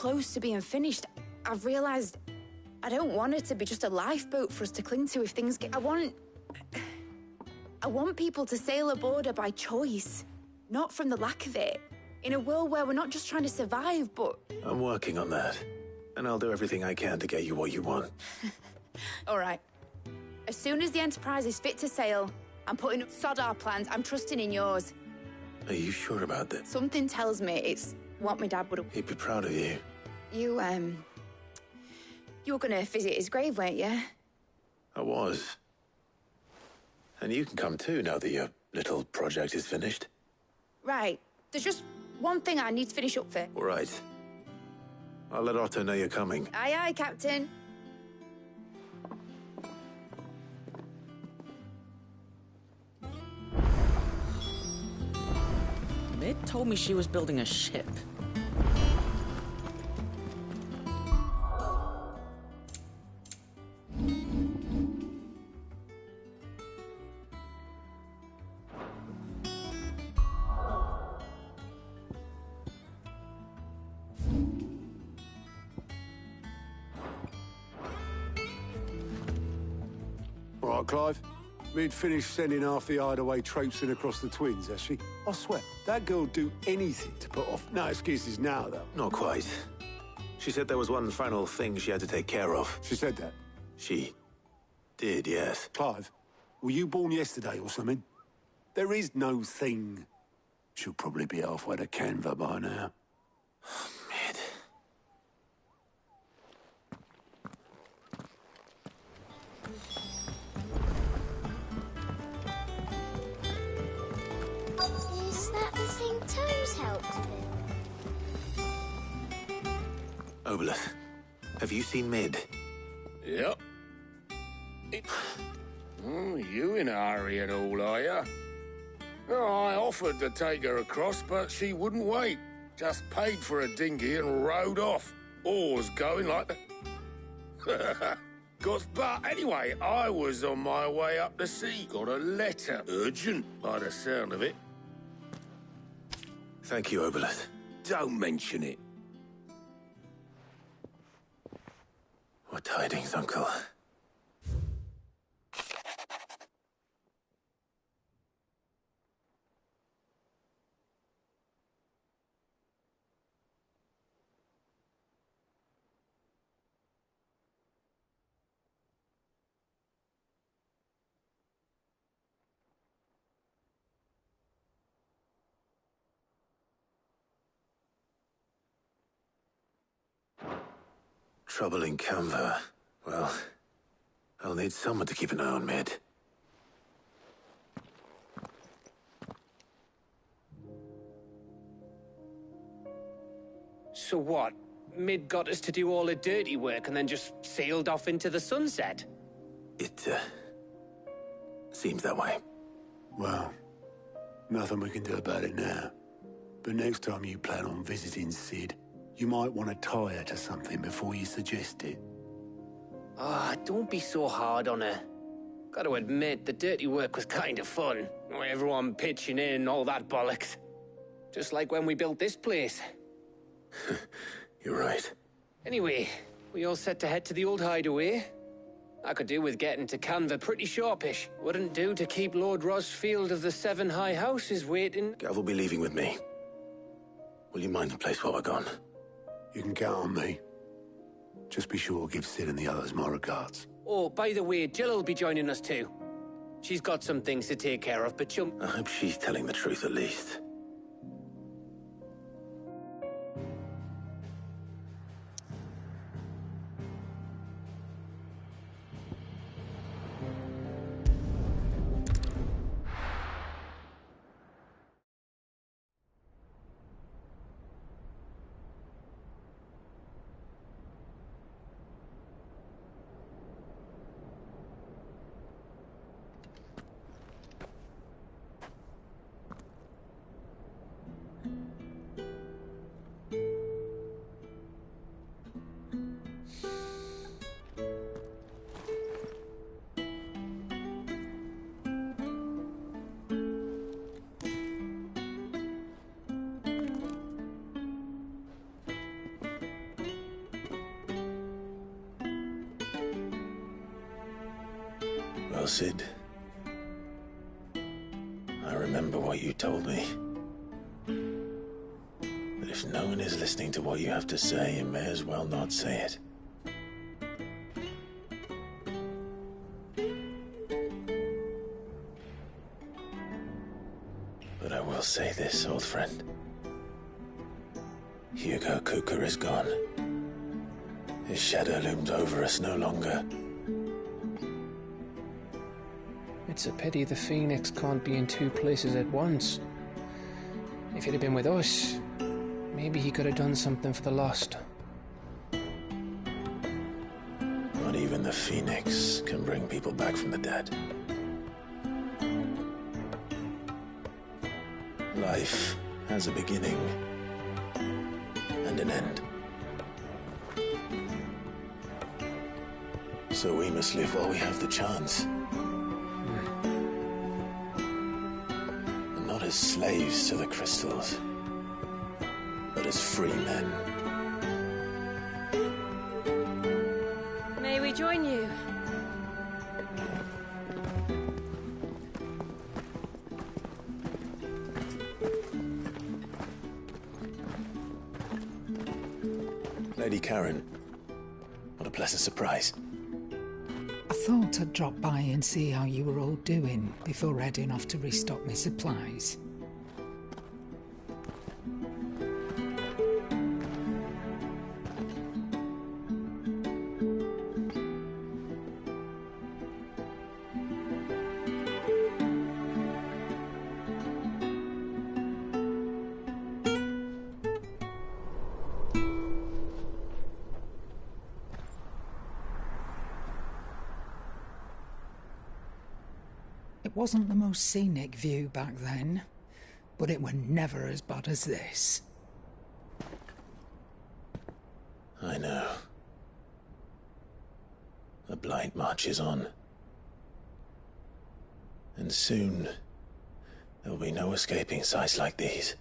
close to being finished, I've realised I don't want it to be just a lifeboat for us to cling to if things get... I want people to sail a border by choice, not from the lack of it. In a world where we're not just trying to survive, but... I'm working on that. And I'll do everything I can to get you what you want. All right. As soon as the Enterprise is fit to sail, I'm putting up sod our plans. I'm trusting in yours. Are you sure about that? Something tells me it's what my dad would have... He'd be proud of you. You were gonna visit his grave, weren't you? I was. And you can come too, now that your little project is finished. Right. There's just one thing I need to finish up for. All right. I'll let Otto know you're coming. Aye, aye, Captain. Mid told me she was building a ship. All right, Clive. Mid finished sending half the hideaway traipsing across the twins, has she? I swear, that girl'd do anything to put off. No excuses now, though. Not quite. She said there was one final thing she had to take care of. She said that? She did, yes. Clive, were you born yesterday or something? There is no thing. She'll probably be halfway to Canva by now. Mid. Is that the thing Toes helped with? Obolus, have you seen Mid? Yep. Oh, you in a hurry and all, are you? Oh, I offered to take her across, but she wouldn't wait. Just paid for a dinghy and rowed off. Oars going like the... But anyway, I was on my way up the sea. Got a letter. Urgent, by the sound of it. Thank you, Obolus. Don't mention it. What tidings, Uncle? Trouble in Canva. Well, I'll need someone to keep an eye on Mid. So what? Mid got us to do all the dirty work and then just sailed off into the sunset? It, seems that way. Well, nothing we can do about it now. But next time you plan on visiting Sid, you might want to tie her to something before you suggest it. Ah, don't be so hard on her. Gotta admit, the dirty work was kind of fun. Everyone pitching in and all that bollocks. Just like when we built this place. You're right. Anyway, we all set to head to the old hideaway. I could do with getting to Canva pretty sharpish. Wouldn't do to keep Lord Rosfield of the Seven High Houses waiting. Gav will be leaving with me. Will you mind the place while we're gone? You can count on me. Just be sure to give Sid and the others my regards. Oh, by the way, Jill will be joining us too. She's got some things to take care of, but I hope she's telling the truth at least. Well, Sid, I remember what you told me. That if no one is listening to what you have to say, you may as well not say it. But I will say this, old friend. Hugo Cooker is gone. His shadow looms over us no longer. It's a pity the Phoenix can't be in two places at once. If he'd have been with us, maybe he could have done something for the Lost. Not even the Phoenix can bring people back from the dead. Life has a beginning and an end. So we must live while we have the chance. And not as slaves to the crystals, but as free men. May we join you? Lady Karen, what a pleasant surprise. I thought I'd drop by and see how you were all doing before heading off to restock my supplies. It wasn't the most scenic view back then, but it were never as bad as this. I know. The Blight marches on. And soon, there'll be no escaping sights like these.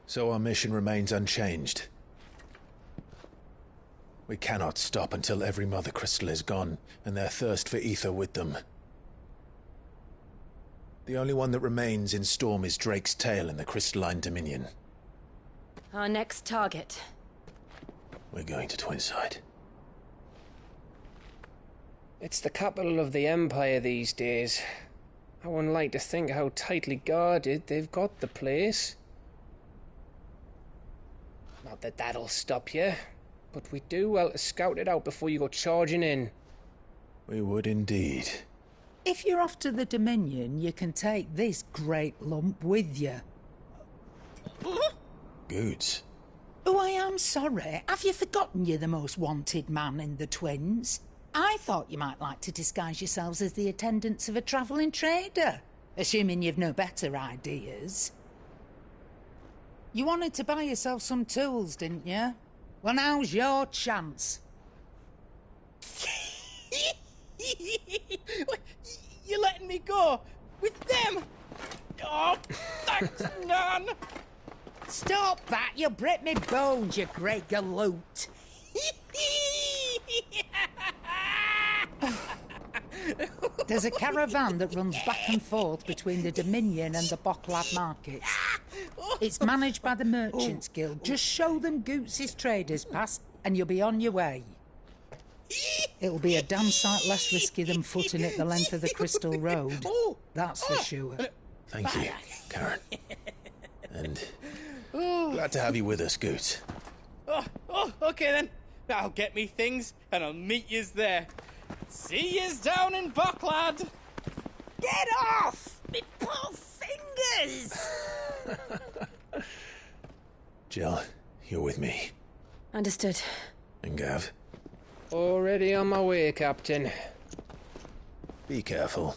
So our mission remains unchanged. We cannot stop until every Mother Crystal is gone, and their thirst for ether with them. The only one that remains in Storm is Drake's Tail in the Crystalline Dominion. Our next target. We're going to Twinside. It's the capital of the Empire these days. I wouldn't like to think how tightly guarded they've got the place. Not that that'll stop you, but we do well to scout it out before you go charging in. We would indeed. If you're off to the Dominion, you can take this great lump with you. Goods. Oh, I am sorry. Have you forgotten you're the most wanted man in the Twins? I thought you might like to disguise yourselves as the attendants of a travelling trader, assuming you've no better ideas. You wanted to buy yourself some tools, didn't you? Well, now's your chance. You're letting me go? With them? Oh, thanks, Nan! Stop that! You'll break me bones, you great galoot! There's a caravan that runs back and forth between the Dominion and the Bocklad markets. It's managed by the Merchants Guild. Just show them Goots' traders pass and you'll be on your way. It'll be a damn sight less risky than footing it the length of the Crystal Road. That's for sure. Thank you, Karen. And glad to have you with us, Goots. Okay then. I'll get me things and I'll meet yous there. See yous down in Bocklad. Get off! Me poor fingers! Jill, you're with me. Understood. And Gav, Already on my way, Captain. be careful.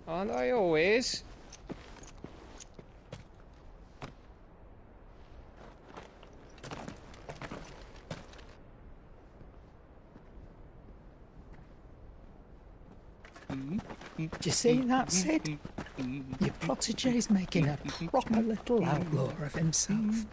Aren't I always? Do you see that, Sid? Your protégé's making a proper little outlaw of himself.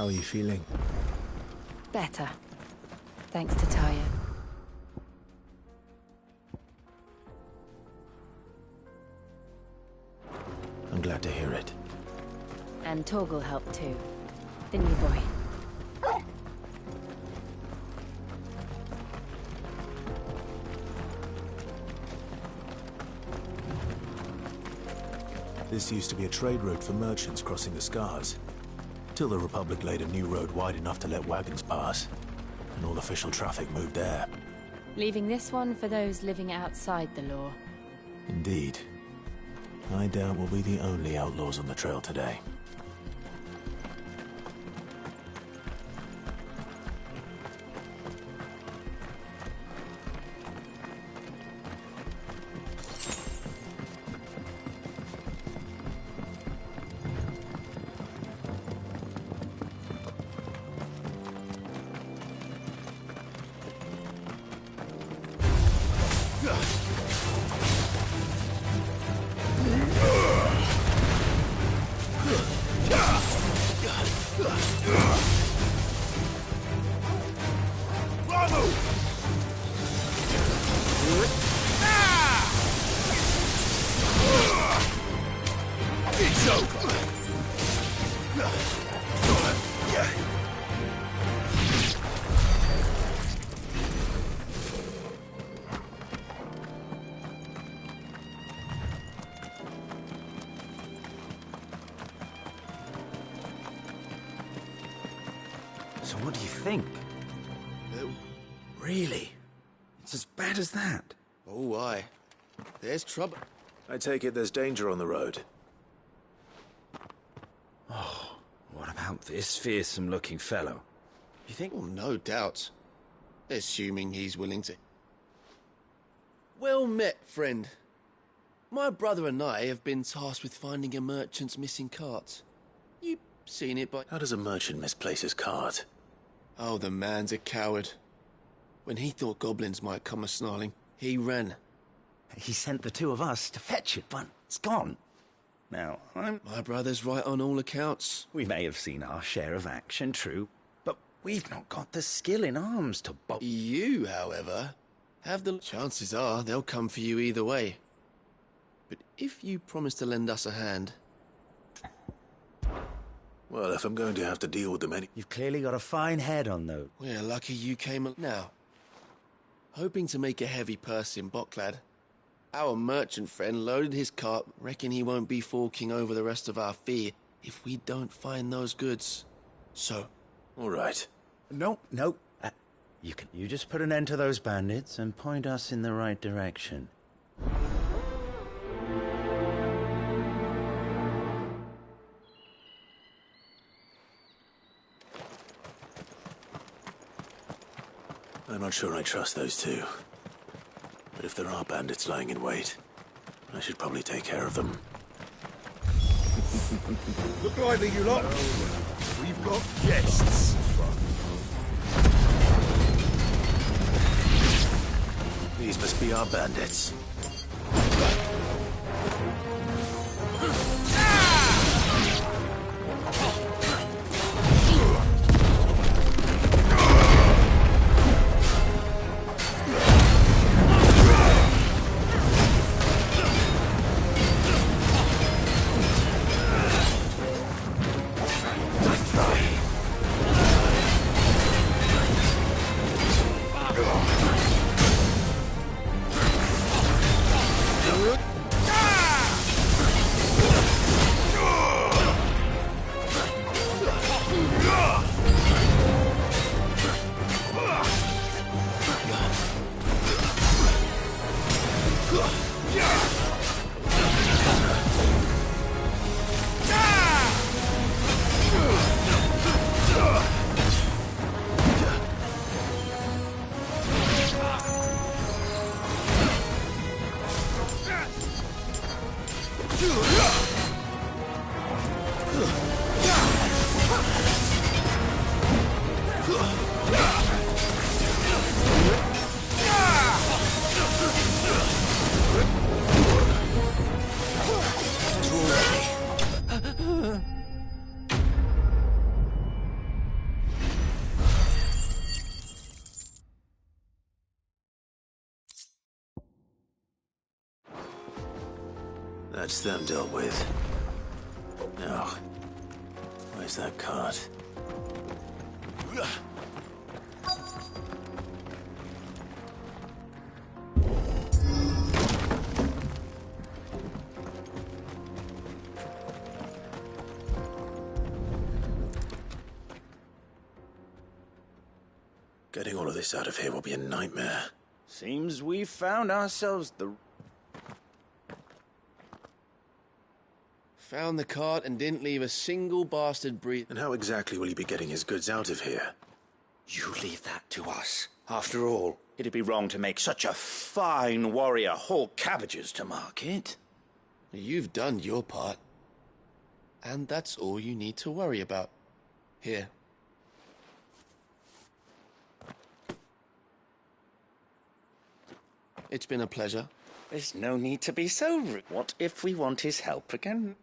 How are you feeling? Better. Thanks to Taya. I'm glad to hear it. And Torgal helped too. The new boy. This used to be a trade route for merchants crossing the Scars, till the Republic laid a new road wide enough to let wagons pass, and all official traffic moved there. Leaving this one for those living outside the law. Indeed. I doubt we'll be the only outlaws on the trail today. So what do you think? Really? It's as bad as that? Oh, aye. There's trouble. I take it there's danger on the road. Oh, what about this fearsome-looking fellow? You think? Well, no doubt. Assuming he's willing to. Well met, friend. My brother and I have been tasked with finding a merchant's missing cart. You've seen it, but... How does a merchant misplace his cart? Oh, the man's a coward. When he thought goblins might come a-snarling, he ran. He sent the two of us to fetch it, but it's gone. Now, My brother's right on all accounts. We may have seen our share of action, true, but we've not got the skill in arms to You, however, have the... Chances are they'll come for you either way. But if you promise to lend us a hand... Well, if I'm going to have to deal with them You've clearly got a fine head on those. We're lucky you came... Now, hoping to make a heavy purse in Boklad, our merchant friend loaded his cart, reckon he won't be forking over the rest of our fee if we don't find those goods. So... All right. No. You just put an end to those bandits and point us in the right direction. I'm not sure I trust those two. But if there are bandits lying in wait, I should probably take care of them. Look lively, you lot. We've got guests. These must be our bandits. That's them dealt with. Now, where's that cart? Getting all of this out of here will be a nightmare. Seems we've found ourselves the... Found the cart and didn't leave a single bastard breathe. And how exactly will he be getting his goods out of here? You leave that to us. After all, it'd be wrong to make such a fine warrior haul cabbages to market. You've done your part. And that's all you need to worry about. Here. It's been a pleasure. There's no need to be so rude. What if we want his help again?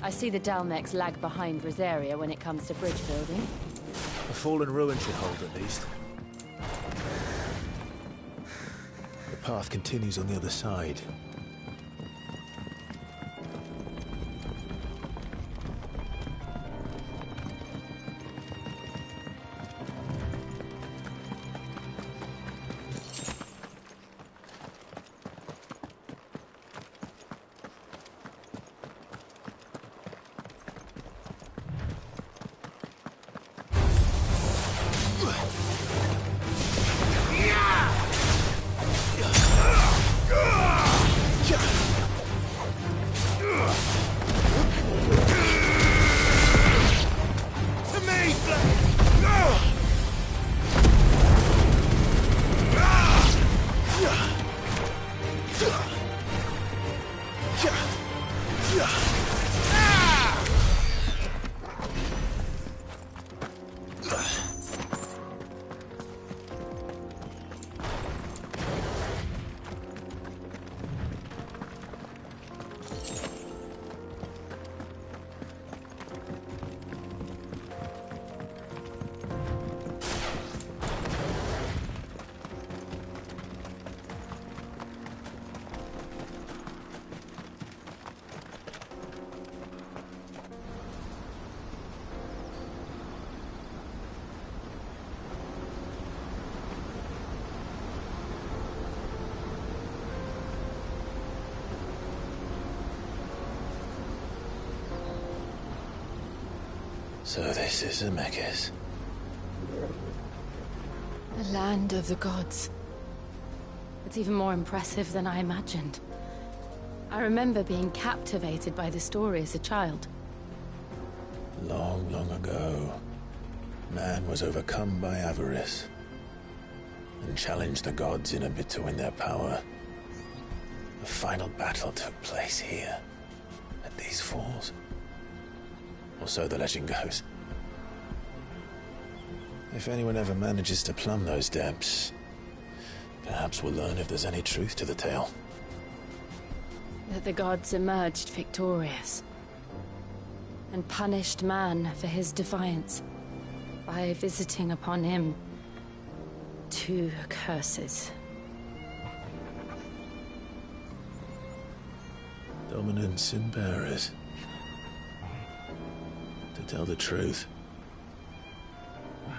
I see the Dalmex lag behind Rosaria when it comes to bridge building. A fallen ruin should hold, at least. The path continues on the other side. So this is Zemeckis. The land of the gods. It's even more impressive than I imagined. I remember being captivated by the story as a child. Long, long ago, man was overcome by avarice. and challenged the gods in a bid to win their power. The final battle took place here, at these falls. Or so the legend goes. If anyone ever manages to plumb those depths, perhaps we'll learn if there's any truth to the tale. That the gods emerged victorious and punished man for his defiance by visiting upon him 2 curses. Dominants and bearers. To tell the truth,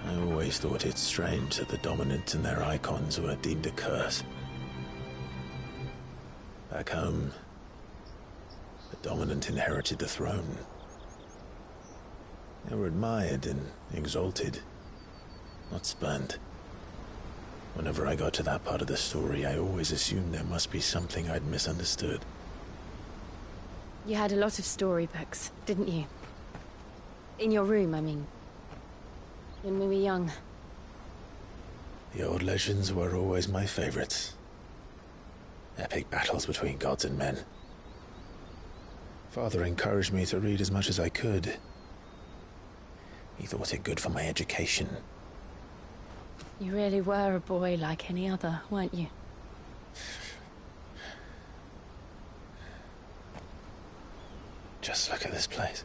I always thought it strange that the dominants and their icons were deemed a curse. Back home, the dominant inherited the throne. They were admired and exalted, not spurned. Whenever I got to that part of the story, I always assumed there must be something I'd misunderstood. You had a lot of storybooks, didn't you? In your room, I mean. When we were young. The old legends were always my favorites. Epic battles between gods and men. Father encouraged me to read as much as I could. He thought it good for my education. You really were a boy like any other, weren't you? Just look at this place.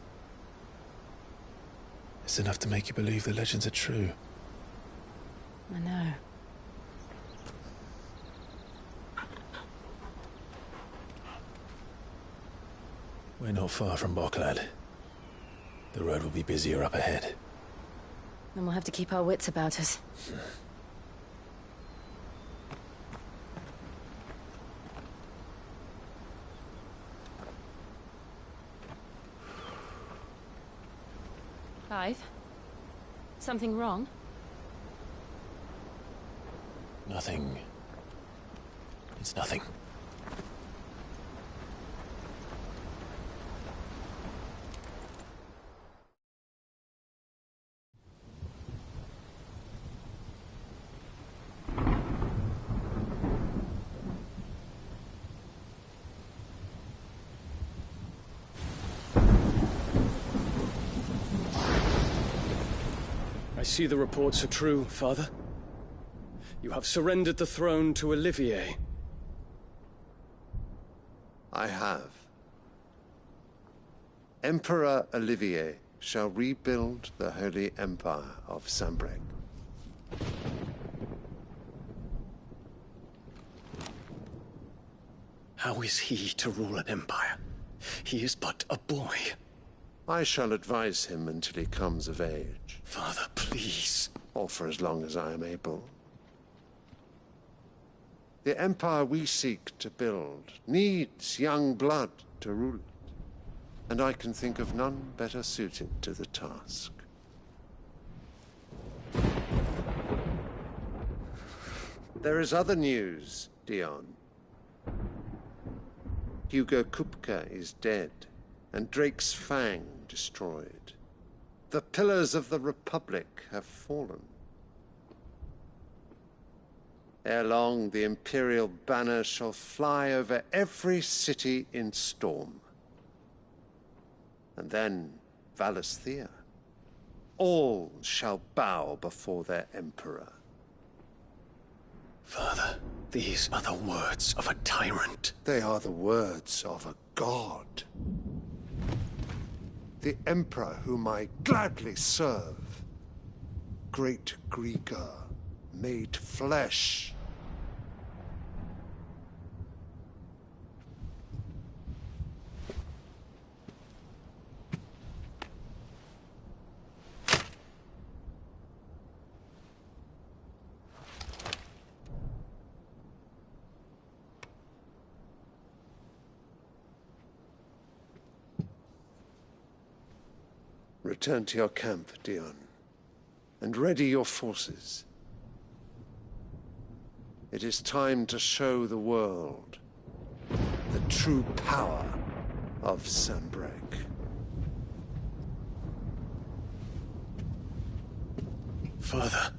It's enough to make you believe the legends are true. I know. We're not far from Boklad. The road will be busier up ahead. Then we'll have to keep our wits about us. Clive? Something wrong? Nothing. It's nothing. I see the reports are true, Father. You have surrendered the throne to Olivier. I have. Emperor Olivier shall rebuild the Holy Empire of Sanbreque. How is he to rule an empire? He is but a boy. I shall advise him until he comes of age. Father, please. Or for as long as I am able. The empire we seek to build needs young blood to rule it, and I can think of none better suited to the task. There is other news, Dion. Hugo Kupka is dead, and Drake's Fang destroyed. The pillars of the Republic have fallen. Ere long, the Imperial banner shall fly over every city in Storm. And then Valisthea. All shall bow before their Emperor. Father, these are the words of a tyrant. They are the words of a god. The Emperor whom I gladly serve. Great Greagor, made flesh. Return to your camp, Dion, and ready your forces. It is time to show the world the true power of Sanbreque. Father.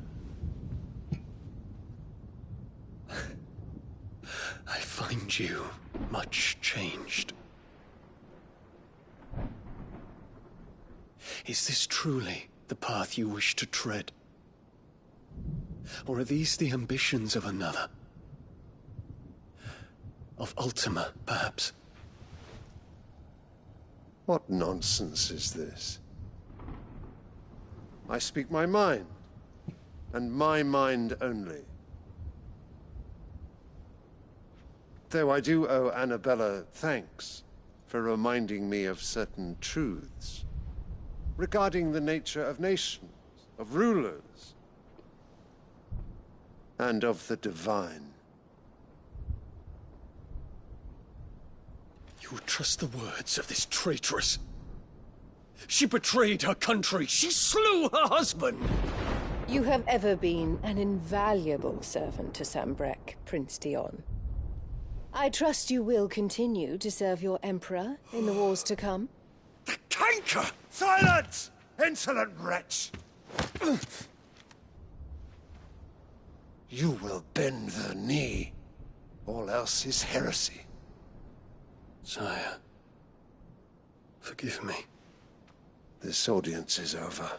I find you much changed. Is this truly the path you wish to tread? Or are these the ambitions of another? Of Ultima, perhaps? What nonsense is this? I speak my mind, and my mind only. Though I do owe Annabella thanks for reminding me of certain truths regarding the nature of nations, of rulers, and of the divine. You would trust the words of this traitress? She betrayed her country. She slew her husband. You have ever been an invaluable servant to Sanbreque, Prince Dion. I trust you will continue to serve your Emperor in the wars to come. The canker! Silence! Insolent wretch! You will bend the knee. All else is heresy. Sire, forgive me. This audience is over.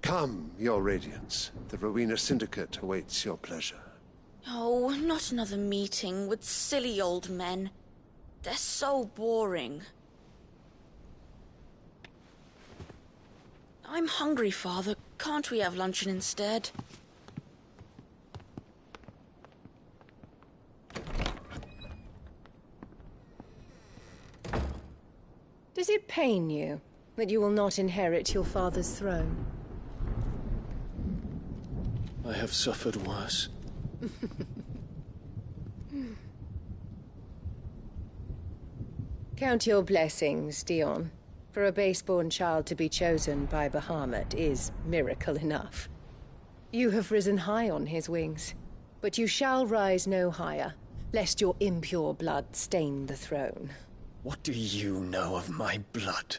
Come, Your Radiance. The Rowena Syndicate awaits your pleasure. Oh, not another meeting with silly old men. They're so boring. I'm hungry, Father. Can't we have luncheon instead? Does it pain you that you will not inherit your father's throne? I have suffered worse. Count your blessings, Dion. For a base-born child to be chosen by Bahamut is miracle enough. You have risen high on his wings, but you shall rise no higher, lest your impure blood stain the throne. What do you know of my blood?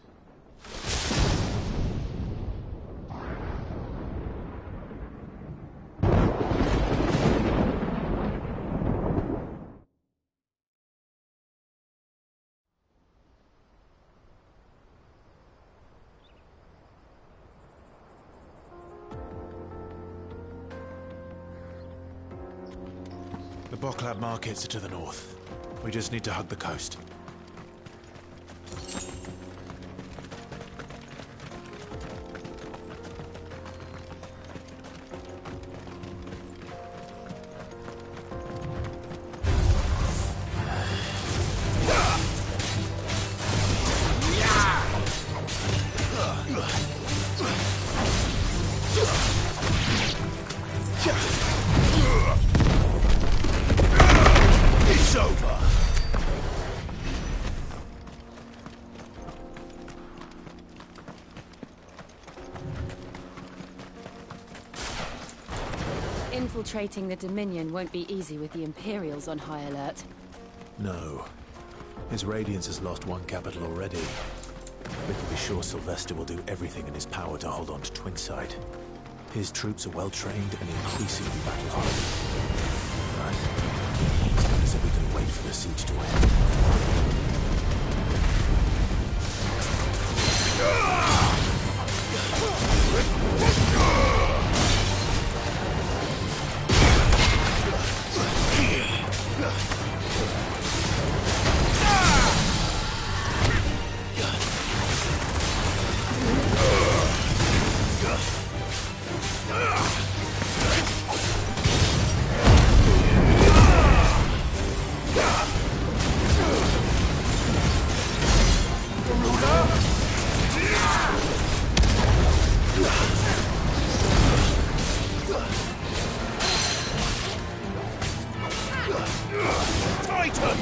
The Boklab markets are to the north. We just need to hug the coast. It's over! Infiltrating the Dominion won't be easy with the Imperials on high alert. No. His Radiance has lost one capital already. We can be sure Sylvester will do everything in his power to hold on to Twinside. His troops are well-trained and increasingly battle-hardened. Right. It's not as if we can wait for the siege to end. Titan!